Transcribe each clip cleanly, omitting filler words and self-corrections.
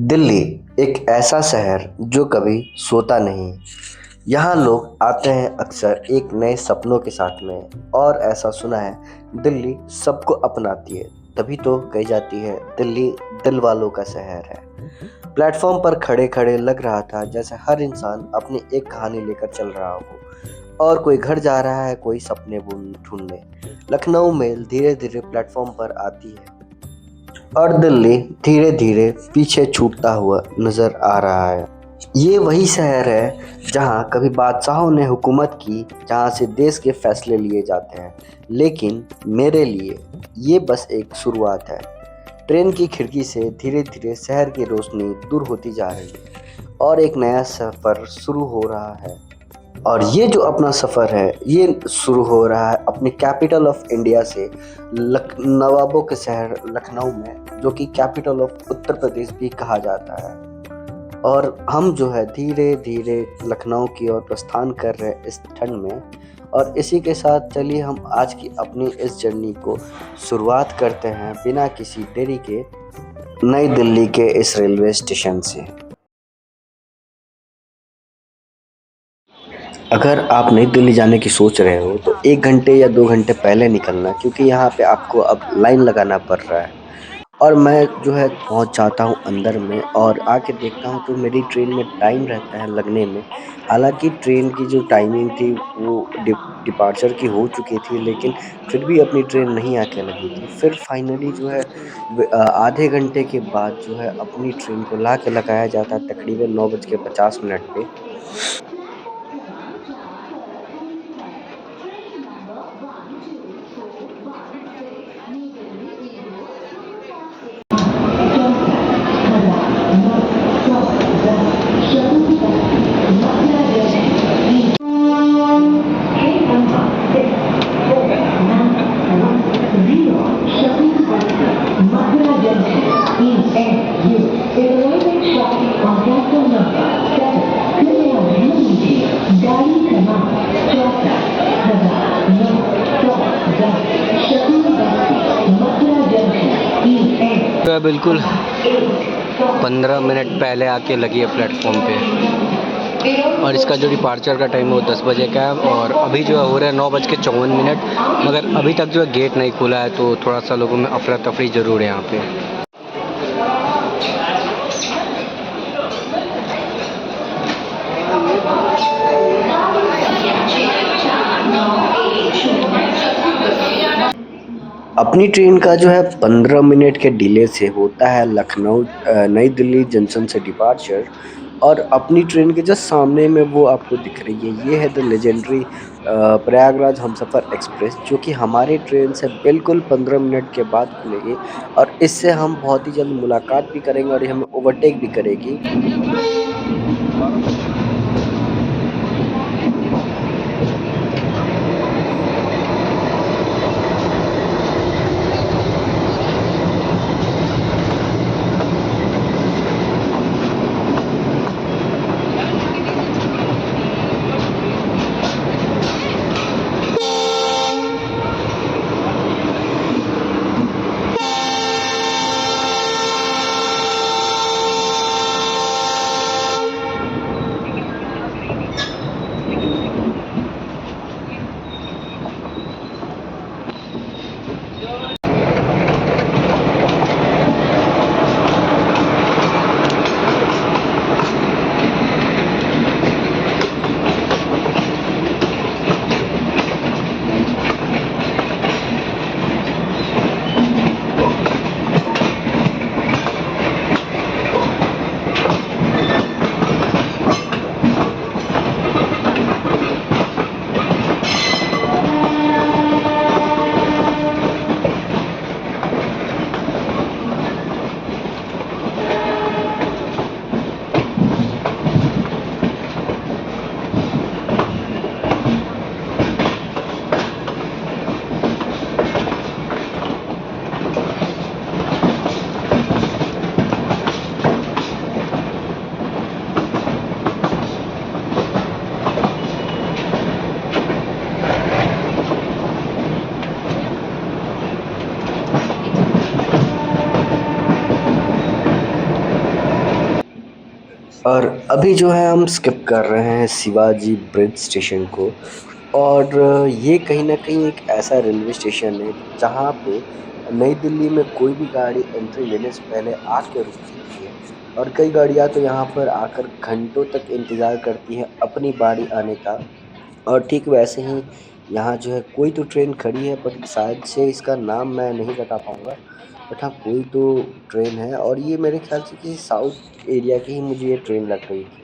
दिल्ली एक ऐसा शहर जो कभी सोता नहीं। यहाँ लोग आते हैं अक्सर एक नए सपनों के साथ में और ऐसा सुना है दिल्ली सबको अपनाती है। तभी तो कही जाती है दिल्ली दिल वालों का शहर है। प्लेटफॉर्म पर खड़े खड़े लग रहा था जैसे हर इंसान अपनी एक कहानी लेकर चल रहा हो और कोई घर जा रहा है, कोई सपने ढूंढने। लखनऊ मेल धीरे धीरे प्लेटफॉर्म पर आती है और दिल्ली धीरे धीरे पीछे छूटता हुआ नजर आ रहा है। ये वही शहर है जहाँ कभी बादशाहों ने हुकूमत की, जहाँ से देश के फैसले लिए जाते हैं। लेकिन मेरे लिए ये बस एक शुरुआत है। ट्रेन की खिड़की से धीरे धीरे शहर की रोशनी दूर होती जा रही है और एक नया सफर शुरू हो रहा है। और ये जो अपना सफ़र है ये शुरू हो रहा है अपनी कैपिटल ऑफ इंडिया से, नवाबों के शहर लखनऊ में, जो कि कैपिटल ऑफ उत्तर प्रदेश भी कहा जाता है। और हम जो है धीरे धीरे लखनऊ की ओर प्रस्थान कर रहे हैं इस ठंड में। और इसी के साथ चलिए हम आज की अपनी इस जर्नी को शुरुआत करते हैं बिना किसी देरी के नई दिल्ली के इस रेलवे स्टेशन से। अगर आप नई दिल्ली जाने की सोच रहे हो तो 1 घंटे या 2 घंटे पहले निकलना, क्योंकि यहाँ पे आपको अब लाइन लगाना पड़ रहा है। और मैं जो है पहुँच जाता हूँ अंदर में और आके देखता हूँ तो मेरी ट्रेन में टाइम रहता है लगने में। हालांकि ट्रेन की जो टाइमिंग थी वो डिपार्चर की हो चुकी थी, लेकिन फिर भी अपनी ट्रेन नहीं आके लगी थी। फिर फाइनली जो है आधे घंटे के बाद जो है अपनी ट्रेन को ला के लगाया जाता है तकरीबन 9:50 पे। तो बिल्कुल 15 मिनट पहले आके लगी है प्लेटफॉर्म पे और इसका जो डिपार्चर का टाइम है वो 10 बजे का है और अभी जो है हो रहा है 9:54, मगर अभी तक जो है गेट नहीं खुला है, तो थोड़ा सा लोगों में अफरा तफरी ज़रूर है यहाँ पे। अपनी ट्रेन का जो है 15 मिनट के डिले से होता है लखनऊ नई दिल्ली जंक्शन से डिपार्चर। और अपनी ट्रेन के जस्ट सामने में वो आपको दिख रही है, ये है the legendary Prayagraj Humsafar express, जो कि हमारे ट्रेन से बिल्कुल 15 मिनट के बाद खुलेगी। और इससे हम बहुत ही जल्द मुलाकात भी करेंगे और ये हमें ओवरटेक भी करेगी। और अभी जो है हम स्किप कर रहे हैं शिवाजी ब्रिज स्टेशन को। और ये कहीं न कहीं एक ऐसा रेलवे स्टेशन है जहाँ पे नई दिल्ली में कोई भी गाड़ी एंट्री लेने से पहले आके रुकती है और कई गाड़ियाँ तो यहाँ पर आकर घंटों तक इंतज़ार करती हैं अपनी बारी आने का। और ठीक वैसे ही यहाँ जो है कोई तो ट्रेन खड़ी है, बट शायद से इसका नाम मैं नहीं बता पाऊँगा। बट हाँ, कोई तो ट्रेन है और ये मेरे ख़्याल से किसी साउथ एरिया की ही मुझे ये ट्रेन लग रही थी।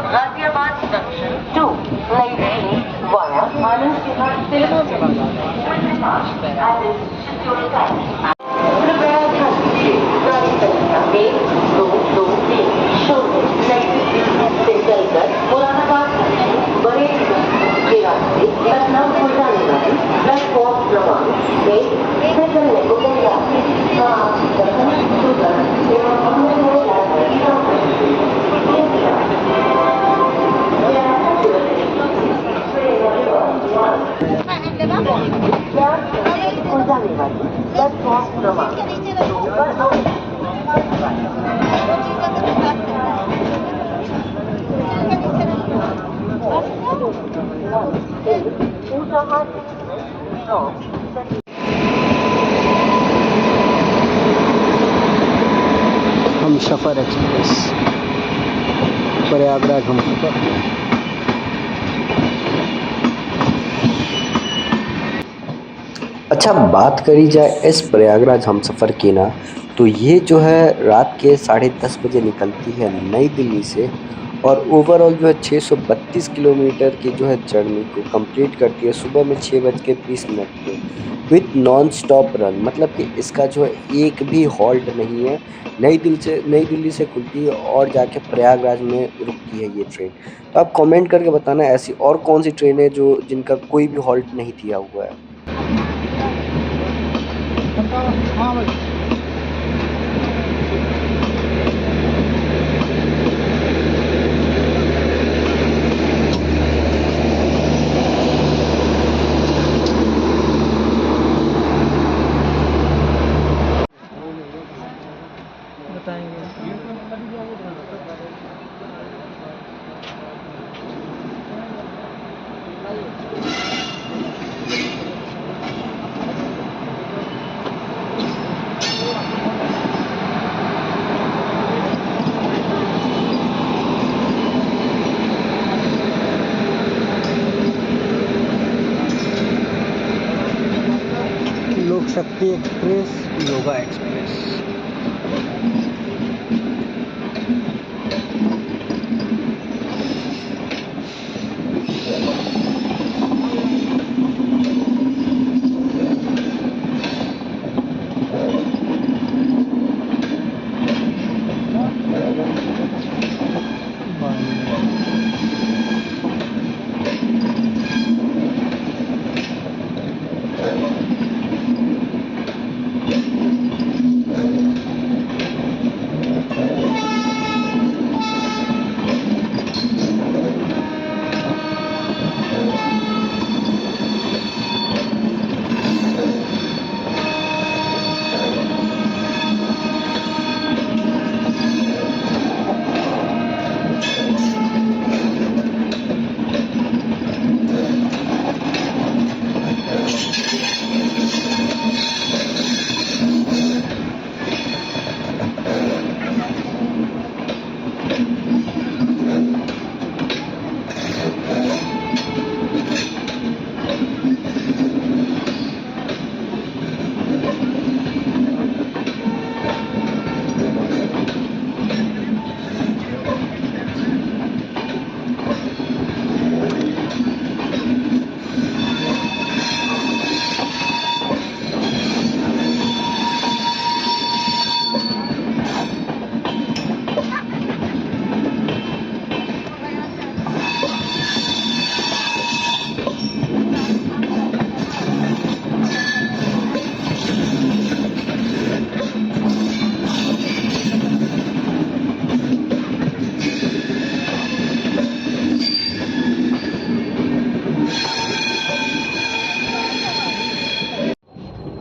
Ghaziabad junction to Nai Delhi via Anand Vihar Tilak at its scheduled time. कृपया ध्यान दीजिए गाड़ी संख्या 1223 शून्य नई दिल्ली से चलकर मुरादाबाद बरेली लखनऊ को जाने वाली प्लेटफॉर्म क्रमांक 1 से चलने को तैयार है। आप दर्शन सुगम एवं अन्य नए यात्री को जाने वाली प्लेटफॉर्म क्रमांक 2 पर हमसफर एक्सप्रेस, प्रयागराज हमसफर। अच्छा, बात करी जाए इस प्रयागराज हमसफ़र की ना, तो ये जो है रात के 10:30 बजे निकलती है नई दिल्ली से और ओवरऑल जो है 632 किलोमीटर की जो है जर्नी को कंप्लीट करती है सुबह में 6:20 पे विथ नॉन स्टॉप रन। मतलब कि इसका जो है एक भी हॉल्ट नहीं है। नई दिल्ली से खुलती है और जाके प्रयागराज में रुकती है ये ट्रेन। तो आप कमेंट करके बताना ऐसी और कौन-सी ट्रेन है जो जिनका कोई भी हॉल्ट नहीं दिया हुआ है। लोक शक्ति एक्सप्रेस, योगा एक्सप्रेस।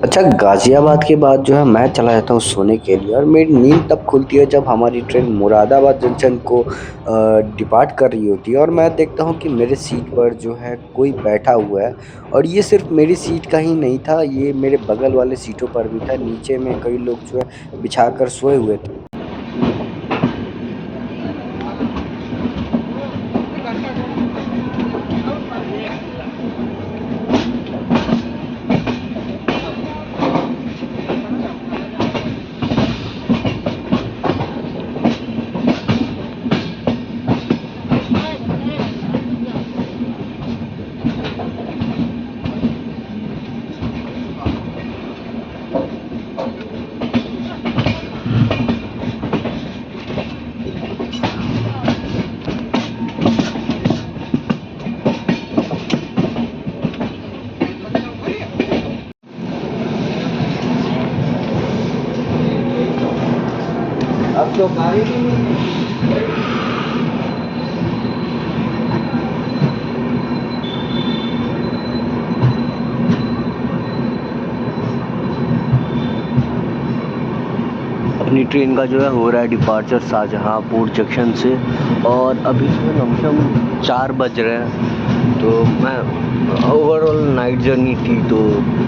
अच्छा, गाज़ियाबाद के बाद जो है मैं चला जाता हूँ सोने के लिए और मेरी नींद तब खुलती है जब हमारी ट्रेन मुरादाबाद जंक्शन को डिपार्ट कर रही होती है और मैं देखता हूँ कि मेरे सीट पर जो है कोई बैठा हुआ है। और ये सिर्फ़ मेरी सीट का ही नहीं था, ये मेरे बगल वाले सीटों पर भी था। नीचे में कई लोग जो है बिछाकर सोए हुए थे। चौंकाए भी नहीं। अपनी ट्रेन का जो है हो रहा है डिपार्चर शाहजहाँपुर जंक्शन से, और अभी जो है लमसम 4 बज रहे हैं। तो मैं ओवरऑल नाइट जर्नी थी तो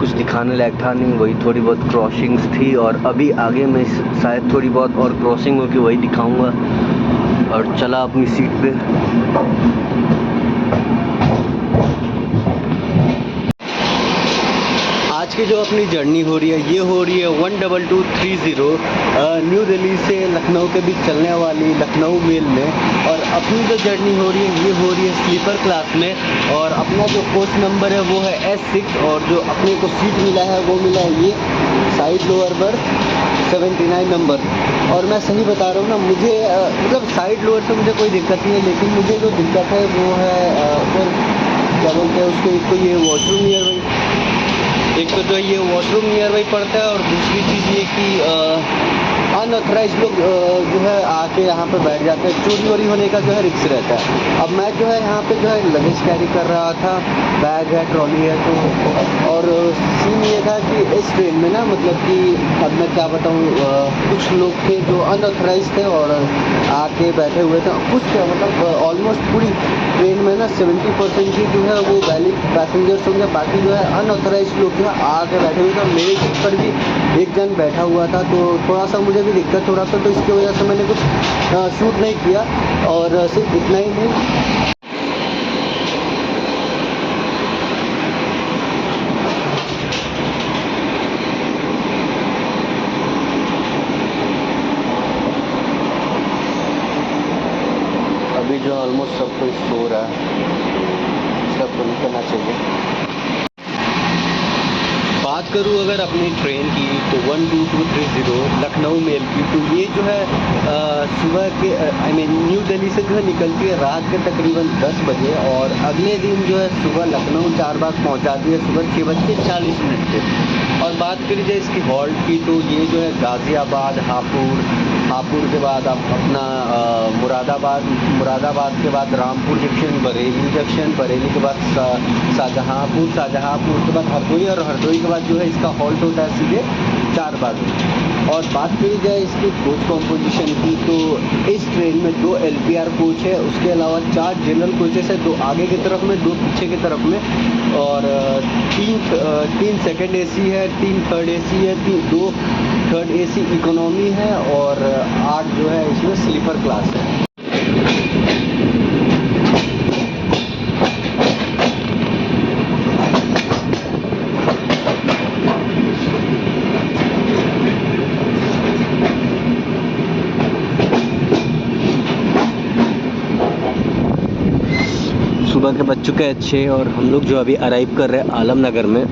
कुछ दिखाने लायक था नहीं, वही थोड़ी बहुत क्रॉसिंग्स थी, और अभी आगे में शायद थोड़ी बहुत और क्रॉसिंग होगी, वही दिखाऊंगा। और चला अपनी सीट पे। आज की जो अपनी जर्नी हो रही है ये हो रही है 12230 न्यू दिल्ली से लखनऊ के बीच चलने वाली लखनऊ मेल में। और अपनी जो जर्नी हो रही है ये हो रही है स्लीपर क्लास में, और अपना जो कोच नंबर है वो है S6, और जो अपने को सीट मिला है वो मिला है ये साइड लोअर बर्थ 79 नंबर। और मैं सही बता रहा हूँ ना, मुझे मतलब साइड लोअर से मुझे कोई दिक्कत नहीं है, लेकिन मुझे जो दिक्कत है वो है फिर क्या बोलते हैं उसको, एक तो ये वॉशरूम नियर बाई, एक तो जो ये वॉशरूम नियर बाई पड़ता है, और दूसरी चीज़ ये कि अनऑथराइज लोग जो है आके यहाँ पे बैठ जाते हैं, चोरी वोरी होने का जो है रिस्क रहता है। अब मैं जो है यहाँ पे जो है लगेज कैरी कर रहा था, बैग है, ट्रॉली है, तो और सीन ये था कि इस ट्रेन में ना, मतलब कि अब मैं क्या बताऊँ, कुछ लोग थे जो अनऑथराइज थे और आके बैठे हुए थे। कुछ क्या मतलब ऑलमोस्ट पूरी ट्रेन में ना 70% ही जो है वो वैलिड पैसेंजर्स होंगे, बाकी जो है अनऑथराइज लोग जो है आके बैठे हुए थे। मेरे सीट पर भी एक जन बैठा हुआ था, तो थोड़ा सा मुझे भी दिक्कत हो रहा था, तो इसकी वजह से मैंने कुछ शूट नहीं किया। और सिर्फ इतना ही नहीं, अभी जो ऑलमोस्ट सब कोई सो रहा है, सबको निकलना चाहिए। बात करूँ अगर अपनी ट्रेन की तो 12230 लखनऊ मेल की, तो ये जो है सुबह के न्यू दिल्ली से जो है निकलती है रात के तकरीबन 10 बजे, और अगले दिन जो है सुबह लखनऊ 4 बाग पहुँचाती है सुबह 6:40 पे। और बात करी जाए इसकी हॉल्ट की, तो ये जो है गाज़ियाबाद, हापुड़ के बाद आप अपना मुरादाबाद के बाद रामपुर जंक्शन, बरेली के बाद शाहजहाँपुर के बाद हरदोई, और हरदोई के बाद जो है इसका हॉल्ट होता है सीधे 4 बाग। और बात करी जाए इसकी कोच कॉम्पोजिशन की, तो इस ट्रेन में 2 LPR कोच है, उसके अलावा 4 जनरल कोचेस है, 2 आगे की तरफ में, 2 पीछे की तरफ में, और 3 सेकंड AC है, 3 थर्ड AC है, 2 थर्ड AC इकोनॉमी है, और 8 जो है इसमें स्लीपर क्लास है। सुबह के बज चुके हैं 6, और हम लोग जो अभी अराइव कर रहे हैं आलमनगर में,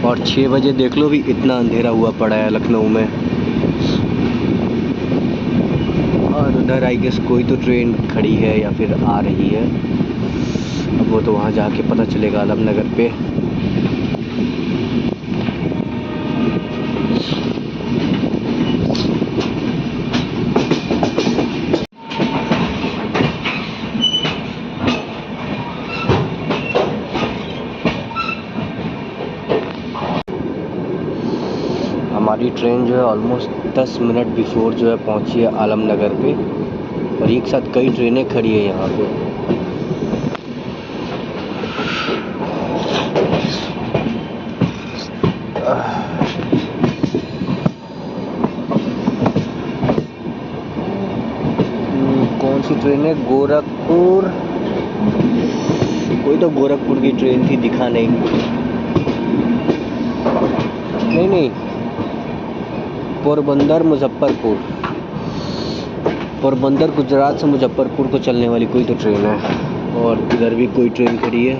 और 6 बजे देख लो भी इतना अंधेरा हुआ पड़ा है लखनऊ में। और उधर आई गेस कोई तो ट्रेन खड़ी है या फिर आ रही है, अब वो तो वहाँ जाके पता चलेगा आलमनगर पे। हमारी ट्रेन जो है ऑलमोस्ट 10 मिनट बिफोर जो है पहुंची है आलमनगर पे, और एक साथ कई ट्रेनें खड़ी है यहाँ पे। कौन सी ट्रेन है? गोरखपुर, कोई तो गोरखपुर की ट्रेन थी, दिखा नहीं, पोरबंदर गुजरात से मुजफ्फरपुर को चलने वाली कोई तो ट्रेन है। और इधर भी कोई ट्रेन खड़ी है,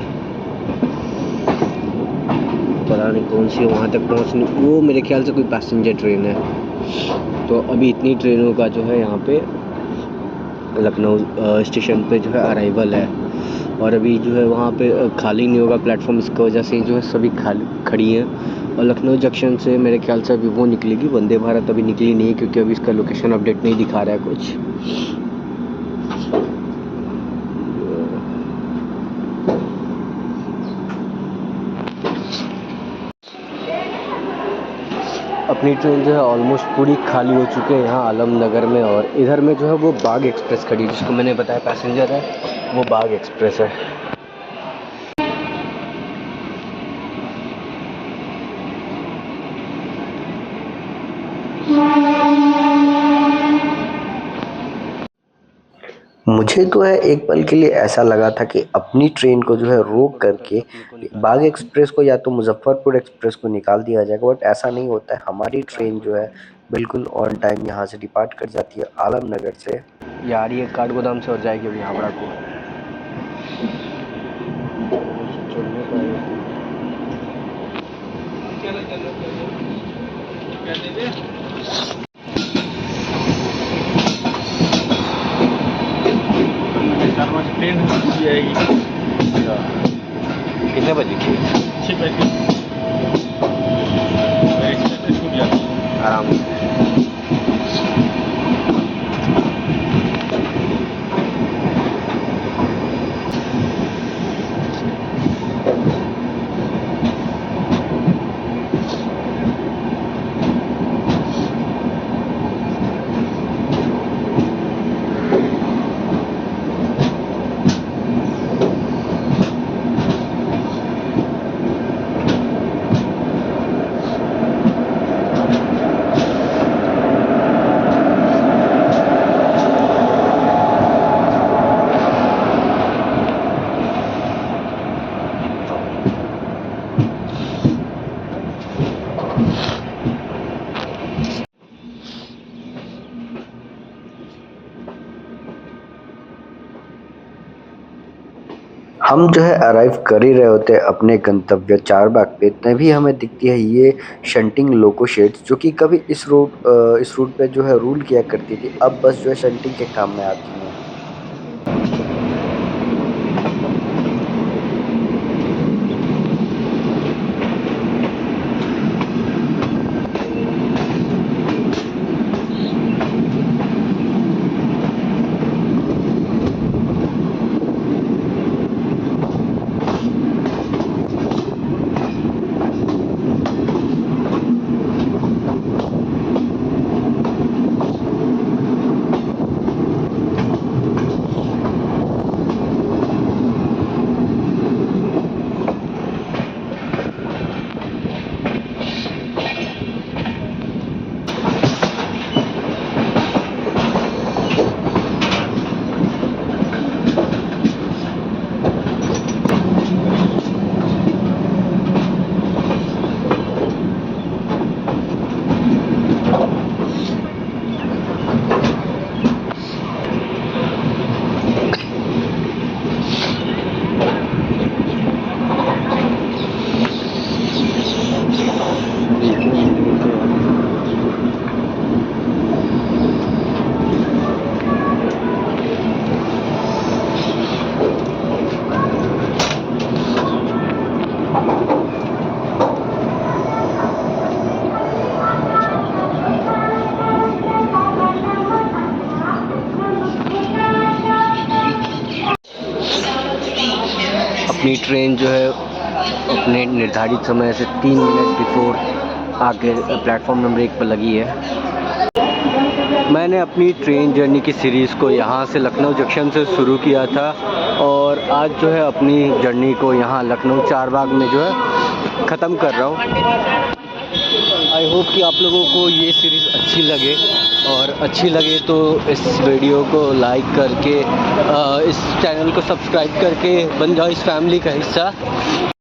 पता नहीं कौन सी है, वहाँ तक पहुँचनी, वो मेरे ख्याल से कोई पैसेंजर ट्रेन है। तो अभी इतनी ट्रेनों का जो है यहाँ पे लखनऊ स्टेशन पे जो है अराइवल है, और अभी जो है वहाँ पे खाली नहीं होगा प्लेटफॉर्म, इसकी वजह से जो है सभी खड़ी हैं। और लखनऊ जंक्शन से मेरे ख्याल से अभी वो निकलेगी, वंदे भारत अभी निकली नहीं है क्योंकि अभी इसका लोकेशन अपडेट नहीं दिखा रहा है कुछ। अपनी ट्रेन जो है ऑलमोस्ट पूरी खाली हो चुकी है यहाँ आलमनगर में, और इधर में जो है वो बाग एक्सप्रेस खड़ी है, जिसको मैंने बताया पैसेंजर है वो बाग एक्सप्रेस है। मुझे तो है एक पल के लिए ऐसा लगा था कि अपनी ट्रेन को जो है रोक करके बाग एक्सप्रेस को या तो मुजफ्फरपुर एक्सप्रेस को निकाल दिया जाएगा, बट ऐसा नहीं होता है। हमारी ट्रेन जो है बिल्कुल ऑन टाइम यहाँ से डिपार्ट कर जाती है आलमनगर से। यार ये काठगोदाम से और जाएगी अभी हावड़ा को। ट्रेन जाएगी कितने बजे की? 6 बजे छूट जाती है आराम से। हम जो है अराइव कर ही रहे होते हैं अपने गंतव्य चारबाग पे, तभी हमें दिखती है ये शंटिंग लोको शेड्स, जो कि कभी इस रूट पे जो है रूल किया करती थी, अब बस जो है शंटिंग के काम में आती हैं। अपनी ट्रेन जो है अपने निर्धारित समय से 3 मिनट बिफोर आके प्लेटफॉर्म नंबर 1 पर लगी है। मैंने अपनी ट्रेन जर्नी की सीरीज़ को यहाँ से लखनऊ जंक्शन से शुरू किया था, और आज जो है अपनी जर्नी को यहाँ लखनऊ चारबाग में जो है ख़त्म कर रहा हूँ। आई होप कि आप लोगों को ये सीरीज़ अच्छी लगे, और अच्छी लगे तो इस वीडियो को लाइक करके इस चैनल को सब्सक्राइब करके बन जाओ इस फैमिली का हिस्सा।